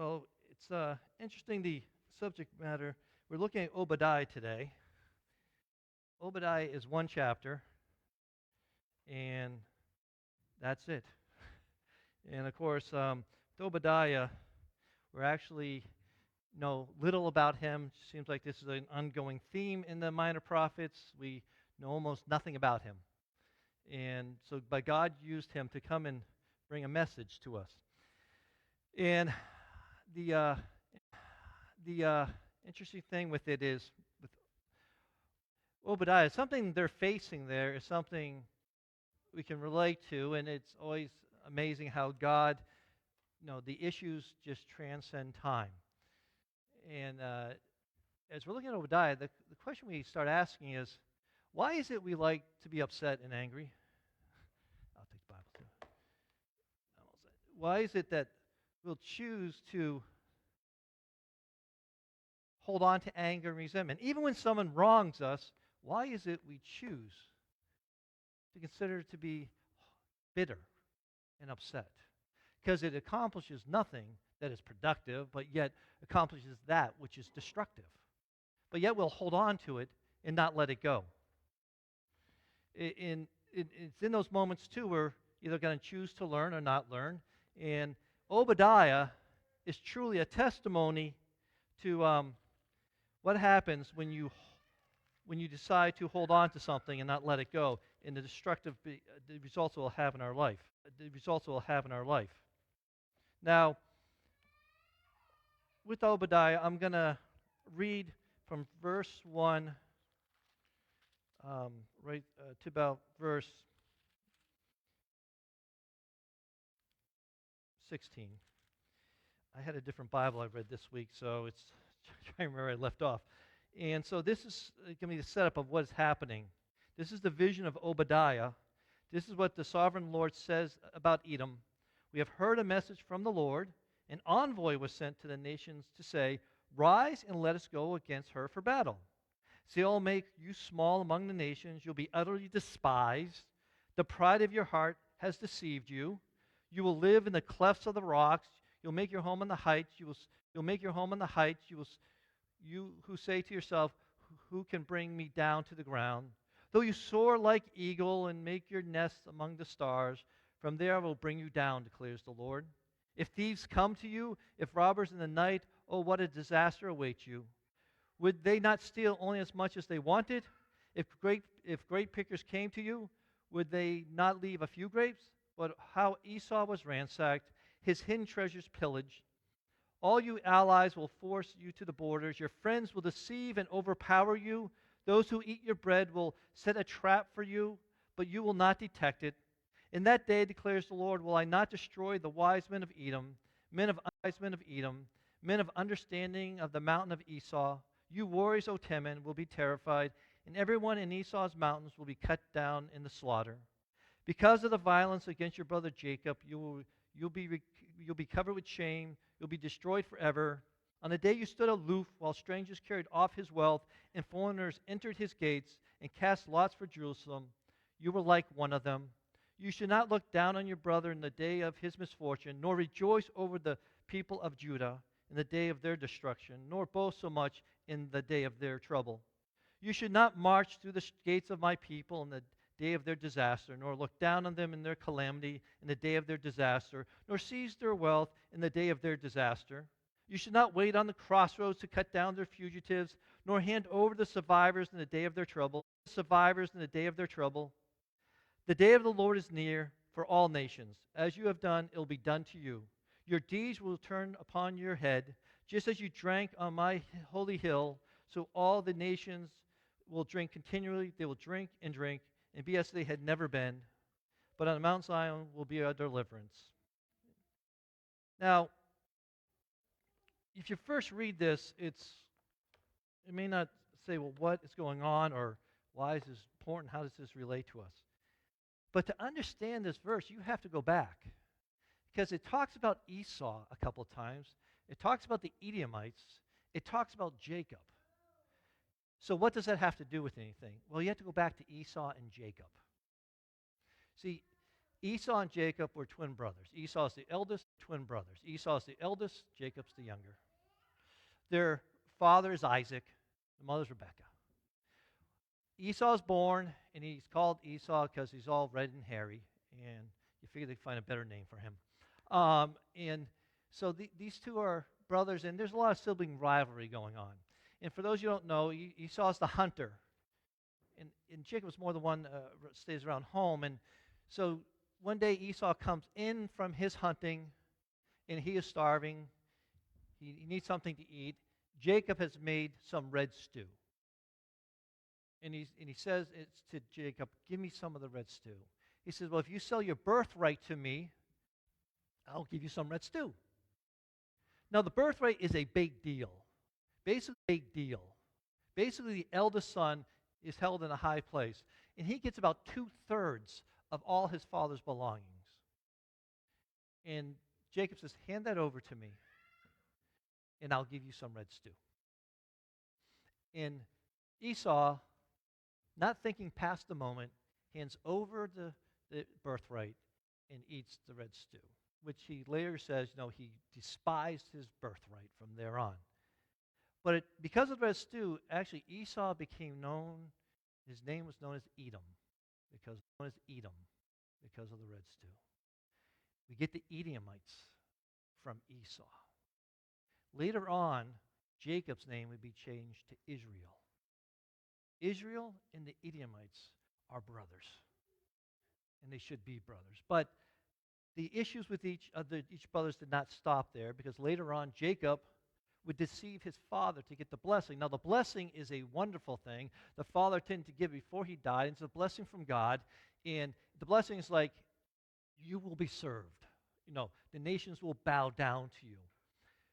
Well, it's interesting the subject matter. We're looking at Obadiah today. Obadiah is one chapter, and that's it. And of course, with Obadiah, we're actually know little about him. Seems like this is an ongoing theme in the minor prophets. We know almost nothing about him. And so, but God used him to come and bring a message to us. And the uh, the interesting thing with it is with Obadiah, something they're facing there is something we can relate to, and it's always amazing how God, the issues just transcend time. And as we're looking at Obadiah, the question we start asking is, why is it we like to be upset and angry? I'll take the Bible too. Why is it that we'll choose to hold on to anger and resentment? Even when someone wrongs us, why is it we choose to consider to be bitter and upset? Because it accomplishes nothing that is productive, but yet accomplishes that which is destructive. But yet we'll hold on to it and not let it go. It's in those moments, too, we're either going to choose to learn or not learn. And Obadiah is truly a testimony to what happens when you decide to hold on to something and not let it go, and the destructive the results it will have in our life. The results it will have in our life. Now, with Obadiah, I'm going to read from verse 1 to about verse 16. I had a different Bible I read this week, so it's trying to remember where I left off. And so this is going to be the setup of what is happening. This is the vision of Obadiah. This is what the sovereign Lord says about Edom. We have heard a message from the Lord. An envoy was sent to the nations to say, "Rise and let us go against her for battle. See, I'll make you small among the nations. You'll be utterly despised. The pride of your heart has deceived you. You will live in the clefts of the rocks. You'll make your home on the heights. You'll make your home on the heights. You who say to yourself, who can bring me down to the ground? Though you soar like eagle and make your nest among the stars, from there I will bring you down, declares the Lord. If thieves come to you, if robbers in the night, oh, what a disaster awaits you. Would they not steal only as much as they wanted? If grape pickers came to you, would they not leave a few grapes? But how Esau was ransacked, his hidden treasures pillaged. All you allies will force you to the borders. Your friends will deceive and overpower you. Those who eat your bread will set a trap for you, but you will not detect it. In that day, declares the Lord, will I not destroy the wise men of Edom, men of understanding of the mountain of Esau. You warriors, O Teman, will be terrified, and everyone in Esau's mountains will be cut down in the slaughter. Because of the violence against your brother Jacob, you'll be covered with shame. You'll be destroyed forever. On the day you stood aloof while strangers carried off his wealth and foreigners entered his gates and cast lots for Jerusalem, you were like one of them. You should not look down on your brother in the day of his misfortune, nor rejoice over the people of Judah in the day of their destruction, nor boast so much in the day of their trouble. You should not march through the gates of my people in the day of their disaster, nor look down on them in their calamity in the day of their disaster, nor seize their wealth in the day of their disaster. You should not wait on the crossroads to cut down their fugitives, nor hand over the survivors in the day of their trouble. The day of the Lord is near for all nations. As you have done, it will be done to you. Your deeds will turn upon your head. Just as you drank on my holy hill, so all the nations will drink continually. They will drink and be as they had never been. But on Mount Zion will be our deliverance. Now, if you first read this, it may not say, well, what is going on, or why is this important? How does this relate to us? But to understand this verse, you have to go back, because it talks about Esau a couple of times. It talks about the Edomites. It talks about Jacob. So what does that have to do with anything? Well, you have to go back to Esau and Jacob. See, Esau and Jacob were twin brothers. Esau is the eldest, twin brothers. Esau is the eldest, Jacob's the younger. Their father is Isaac, the mother's Rebekah. Esau is born, and he's called Esau because he's all red and hairy, and you figure they'd find a better name for him. And so these two are brothers, and there's a lot of sibling rivalry going on. And for those you don't know, Esau is the hunter, and Jacob's more the one stays around home. And so one day Esau comes in from his hunting, and he is starving. He needs something to eat. Jacob has made some red stew. And he says it's to Jacob, give me some of the red stew. He says, well, if you sell your birthright to me, I'll give you some red stew. Now, the birthright is a big deal. Basically, big deal. Basically, the eldest son is held in a high place, and he gets about 2/3 of all his father's belongings. And Jacob says, hand that over to me, and I'll give you some red stew. And Esau, not thinking past the moment, hands over the birthright and eats the red stew, which he later says, he despised his birthright from there on. But because of the red stew, actually Esau became known, his name was known as Edom, because of the red stew. We get the Edomites from Esau. Later on, Jacob's name would be changed to Israel. Israel and the Edomites are brothers, and they should be brothers. But the issues with each brothers did not stop there, because later on Jacob would deceive his father to get the blessing. Now, the blessing is a wonderful thing. The father tended to give before he died. It's a blessing from God, and the blessing is like, you will be served. The nations will bow down to you.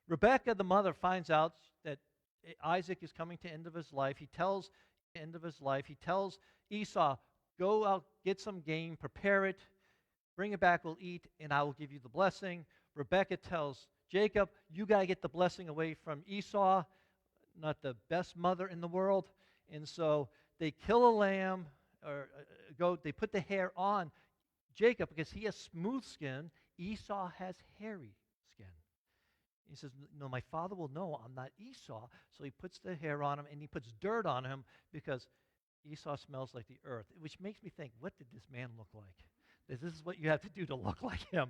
Rebekah, the mother, finds out that Isaac is coming to the end of his life. He tells Esau, go out, get some game, prepare it, bring it back, we'll eat, and I will give you the blessing. Rebekah tells Jacob, you got to get the blessing away from Esau, not the best mother in the world. And so they kill a lamb, or a goat, they put the hair on Jacob because he has smooth skin. Esau has hairy skin. He says, no, my father will know I'm not Esau. So he puts the hair on him, and he puts dirt on him because Esau smells like the earth, which makes me think, what did this man look like? This is what you have to do to look like him.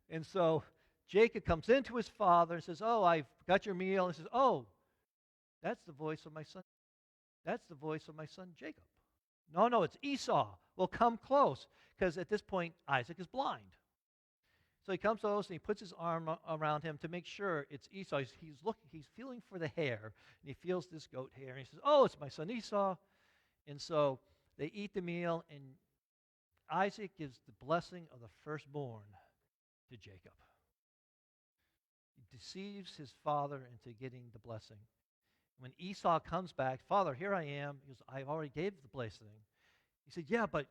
And so Jacob comes into his father and says, oh, I've got your meal. And he says, oh, that's the voice of my son. That's the voice of my son Jacob. No, it's Esau. Well, come close, because at this point, Isaac is blind. So he comes close and he puts his arm around him to make sure it's Esau. He's feeling for the hair, and he feels this goat hair, and he says, oh, it's my son Esau. And so they eat the meal, and Isaac gives the blessing of the firstborn to Jacob. He deceives his father into getting the blessing. When Esau comes back, Father, here I am. He goes, I already gave the blessing. He said, yeah, but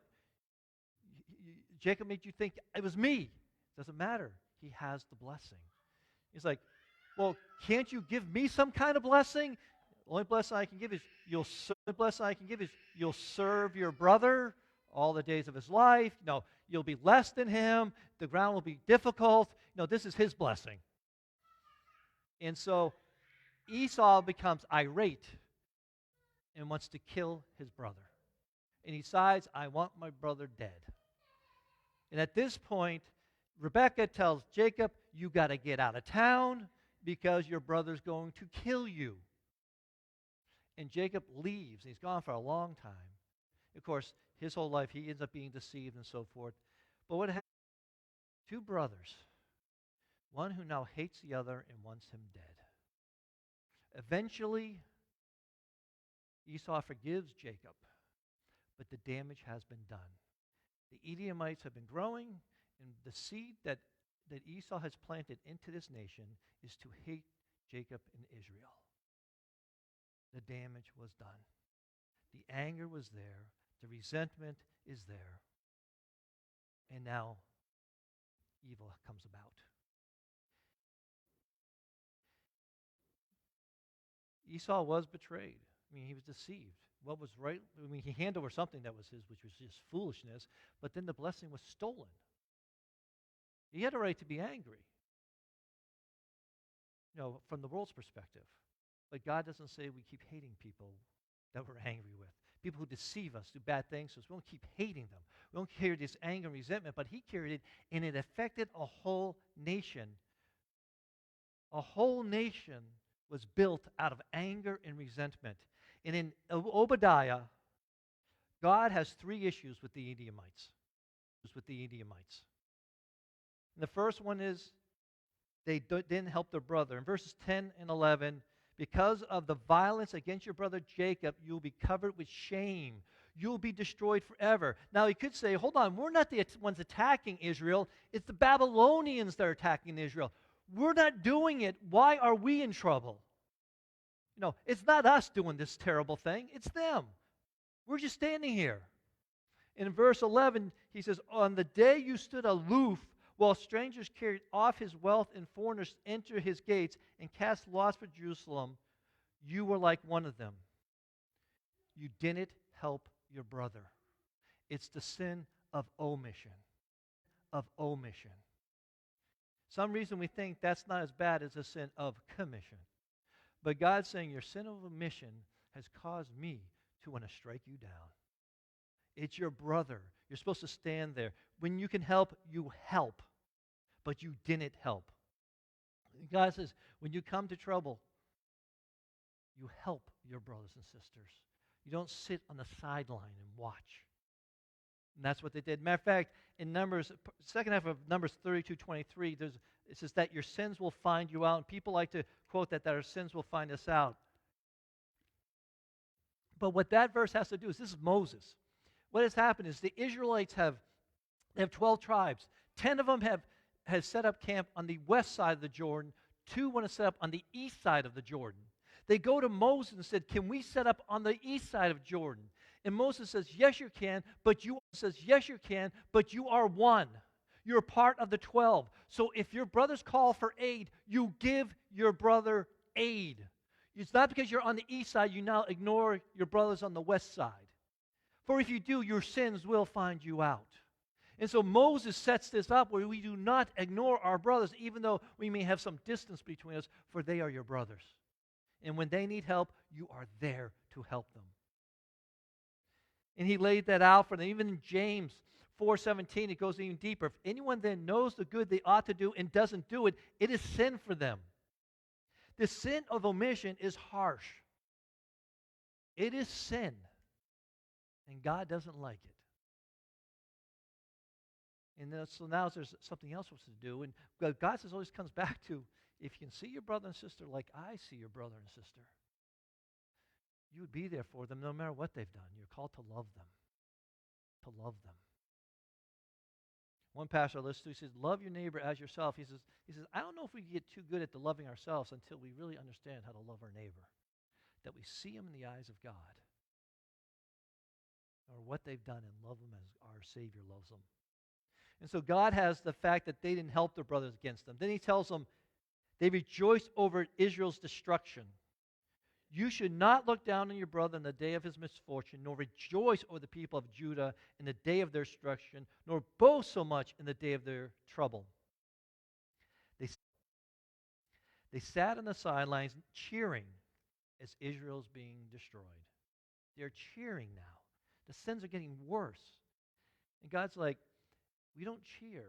Jacob made you think it was me. Doesn't matter. He has the blessing. He's like, well, can't you give me some kind of blessing? The only blessing I can give is you'll serve your brother all the days of his life. No, you'll be less than him. The ground will be difficult. No, this is his blessing. And so Esau becomes irate and wants to kill his brother. And he decides, I want my brother dead. And at this point, Rebekah tells Jacob, you got to get out of town because your brother's going to kill you. And Jacob leaves. He's gone for a long time. Of course, his whole life, he ends up being deceived and so forth. But what happens? Two brothers, one who now hates the other and wants him dead. Eventually, Esau forgives Jacob, but the damage has been done. The Edomites have been growing, and the seed that Esau has planted into this nation is to hate Jacob and Israel. The damage was done. The anger was there. The resentment is there. And now evil comes about. Esau was betrayed. He was deceived. What was right? He handed over something that was his, which was just foolishness. But then the blessing was stolen. He had a right to be angry, from the world's perspective. But God doesn't say we keep hating people that we're angry with. People who deceive us, do bad things to us. We don't keep hating them. We don't carry this anger and resentment, but he carried it, and it affected a whole nation. A whole nation was built out of anger and resentment. And in Obadiah, God has three issues with the Edomites. And the first one is they didn't help their brother. In verses 10 and 11, because of the violence against your brother Jacob, you'll be covered with shame. You'll be destroyed forever. Now, he could say, hold on, we're not the ones attacking Israel. It's the Babylonians that are attacking Israel. We're not doing it. Why are we in trouble? It's not us doing this terrible thing. It's them. We're just standing here. In verse 11, he says, on the day you stood aloof while strangers carried off his wealth and foreigners entered his gates and cast lots for Jerusalem, you were like one of them. You didn't help your brother. It's the sin of omission. Some reason we think that's not as bad as the sin of commission. But God's saying your sin of omission has caused me to want to strike you down. It's your brother. You're supposed to stand there. When you can help, you help. But you didn't help. God says, when you come to trouble, you help your brothers and sisters. You don't sit on the sideline and watch. And that's what they did. Matter of fact, in Numbers, second half of Numbers 32:23, it says that your sins will find you out. And people like to quote that our sins will find us out. But what that verse has to do is, this is Moses. What has happened is the Israelites have 12 tribes. 10 of them have set up camp on the west side of the Jordan. 2 want to set up on the east side of the Jordan. They go to Moses and said, can we set up on the east side of Jordan? And Moses says, yes, you can, but you are one. You're part of the 12. So if your brothers call for aid, you give your brother aid. It's not because you're on the east side, you now ignore your brothers on the west side. For if you do, your sins will find you out. And so Moses sets this up where we do not ignore our brothers, even though we may have some distance between us, for they are your brothers. And when they need help, you are there to help them. And he laid that out for them. Even in James 4:17, it goes even deeper. If anyone then knows the good they ought to do and doesn't do it, it is sin for them. The sin of omission is harsh. It is sin. And God doesn't like it. And so now there's something else for us to do. And God says always comes back to, if you can see your brother and sister like I see your brother and sister, you would be there for them no matter what they've done. You're called to love them. One pastor I listened to, he says, love your neighbor as yourself. He says, I don't know if we get too good at the loving ourselves until we really understand how to love our neighbor. That we see him in the eyes of God. Or what they've done and love them as our Savior loves them. And so God has the fact that they didn't help their brothers against them. Then he tells them, they rejoiced over Israel's destruction. You should not look down on your brother in the day of his misfortune, nor rejoice over the people of Judah in the day of their destruction, nor boast so much in the day of their trouble. They sat on the sidelines cheering as Israel's being destroyed. They're cheering now. The sins are getting worse. And God's like, we don't cheer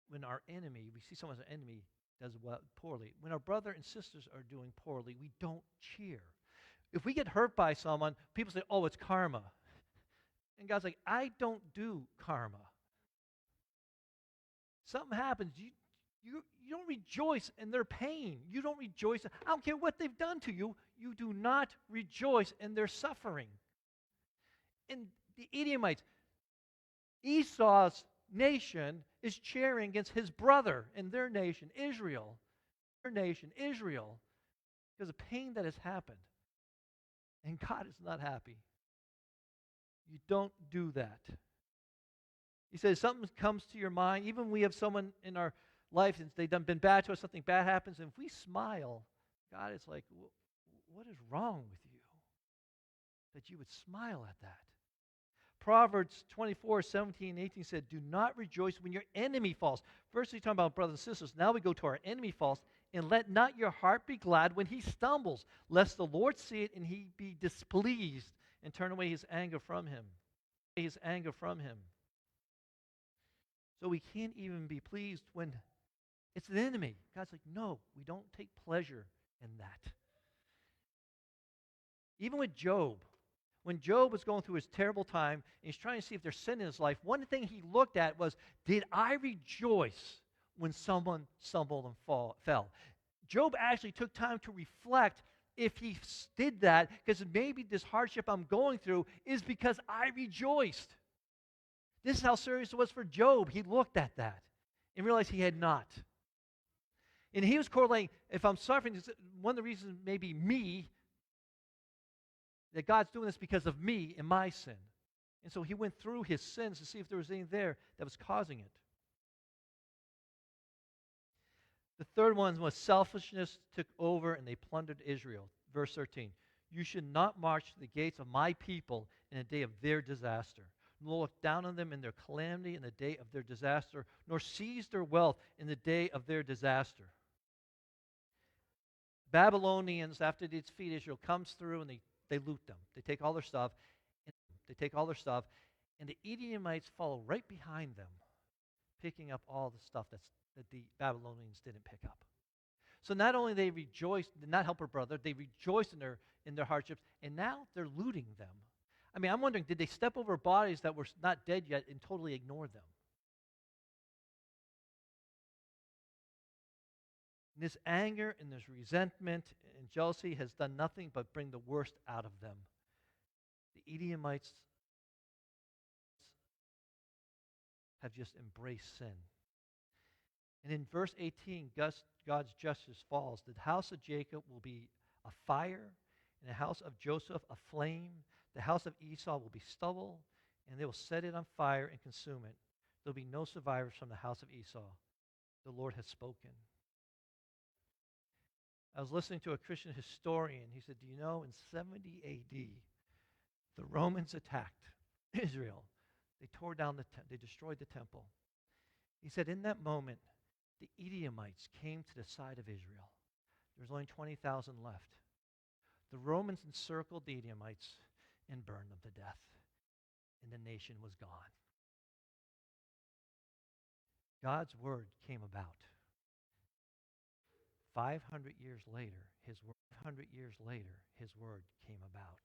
when our enemy, we see someone's enemy does poorly. When our brother and sisters are doing poorly, we don't cheer. If we get hurt by someone, people say, oh, it's karma. And God's like, I don't do karma. Something happens. You don't rejoice in their pain. You don't rejoice. I don't care what they've done to you. You do not rejoice in their suffering. And the Edomites, Esau's nation is cheering against his brother in their nation, Israel. Because of pain that has happened. And God is not happy. You don't do that. He says something comes to your mind. Even we have someone in our life, and they've been bad to us, something bad happens, and if we smile, God is like, what is wrong with you? That you would smile at that. Proverbs 24:17-18 said, do not rejoice when your enemy falls. First, he's talking about brothers and sisters. Now we go to our enemy falls. And let not your heart be glad when he stumbles, lest the Lord see it and he be displeased and turn away his anger from him. His anger from him. So we can't even be pleased when it's an enemy. God's like, no, we don't take pleasure in that. Even with Job, when Job was going through his terrible time, and he's trying to see if there's sin in his life, one thing he looked at was, did I rejoice when someone stumbled and fell? Job actually took time to reflect if he did that, because maybe this hardship I'm going through is because I rejoiced. This is how serious it was for Job. He looked at that and realized he had not. And he was correlating, if I'm suffering, one of the reasons maybe me, that God's doing this because of me and my sin. And so he went through his sins to see if there was anything there that was causing it. The third one was selfishness took over and they plundered Israel. Verse 13, you should not march to the gates of my people in the day of their disaster, nor look down on them in their calamity in the day of their disaster, nor seize their wealth in the day of their disaster. Babylonians, after they defeat Israel, comes through and they loot them. They take all their stuff. And the Edomites follow right behind them, picking up all the stuff that the Babylonians didn't pick up. So not only they rejoiced, did not help her brother, they rejoiced in their hardships, and now they're looting them. I mean, I'm wondering, did they step over bodies that were not dead yet and totally ignore them? And this anger and this resentment and jealousy has done nothing but bring the worst out of them. The Edomites have just embraced sin. And in verse 18, God's justice falls. The house of Jacob will be a fire, and the house of Joseph a flame. The house of Esau will be stubble, and they will set it on fire and consume it. There will be no survivors from the house of Esau. The Lord has spoken. I was listening to a Christian historian. He said, do you know, in 70 A.D., the Romans attacked Israel. They tore down they destroyed the temple. He said, in that moment, the Edomites came to the side of Israel. There was only 20,000 left. The Romans encircled the Edomites and burned them to death. And the nation was gone. God's word came about. 500 years later, his word came about.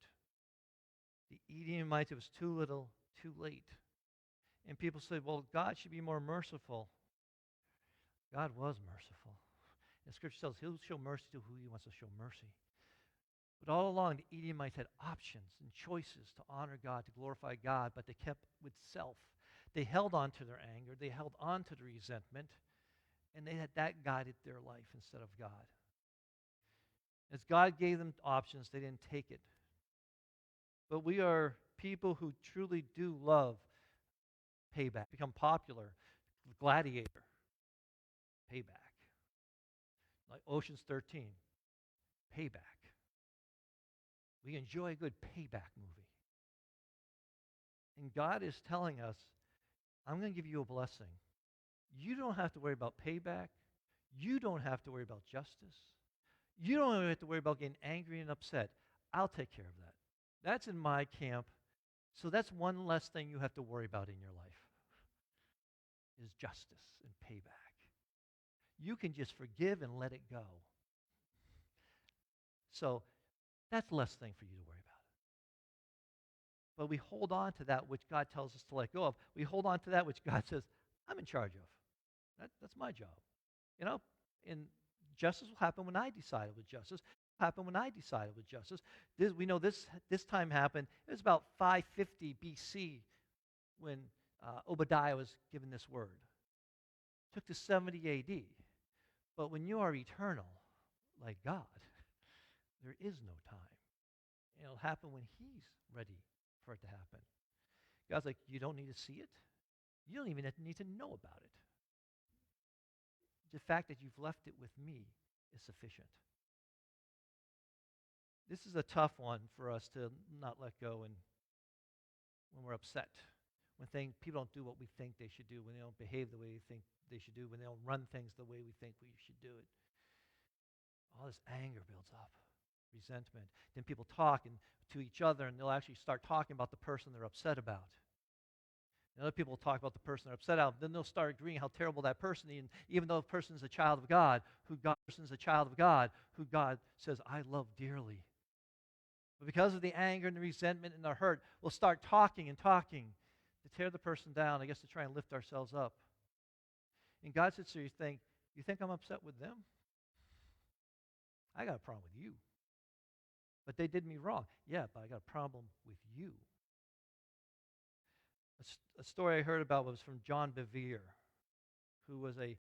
The Edomites, it was too little, too late. And people said, well, God should be more merciful. God was merciful. And Scripture tells us he'll show mercy to who he wants to show mercy. But all along, the Edomites had options and choices to honor God, to glorify God, but they kept with self. They held on to their anger. They held on to the resentment. And that guided their life instead of God. As God gave them options, they didn't take it. But we are people who truly do love payback. Become popular. Gladiator. Payback. Like Ocean's 13. Payback. We enjoy a good payback movie. And God is telling us, I'm going to give you a blessing. You don't have to worry about payback. You don't have to worry about justice. You don't even have to worry about getting angry and upset. I'll take care of that. That's in my camp. So that's one less thing you have to worry about in your life, is justice and payback. You can just forgive and let it go. So that's less thing for you to worry about. But we hold on to that which God tells us to let go of. We hold on to that which God says, I'm in charge of. That's my job. You know, and justice will happen when I decide with justice. We know this time happened. It was about 550 BC when Obadiah was given this word. It took to 70 AD. But when you are eternal, like God, there is no time. It'll happen when he's ready for it to happen. God's like, you don't need to see it. You don't even need to know about it. The fact that you've left it with me is sufficient. This is a tough one for us to not let go. And when we're upset, when people don't do what we think they should do, when they don't behave the way we think they should do, when they don't run things the way we think we should do it. All this anger builds up, resentment. Then people talk to each other, and they'll actually start talking about the person they're upset about. And other people will talk about the person they're upset about. Then they'll start agreeing how terrible that person is, even though the person is a child of God, who God says, I love dearly. But because of the anger and the resentment and the hurt, we'll start talking and talking to tear the person down, I guess to try and lift ourselves up. And God sits there, you think I'm upset with them? I got a problem with you. But they did me wrong. Yeah, but I got a problem with you. A story I heard about was from John Bevere, who was a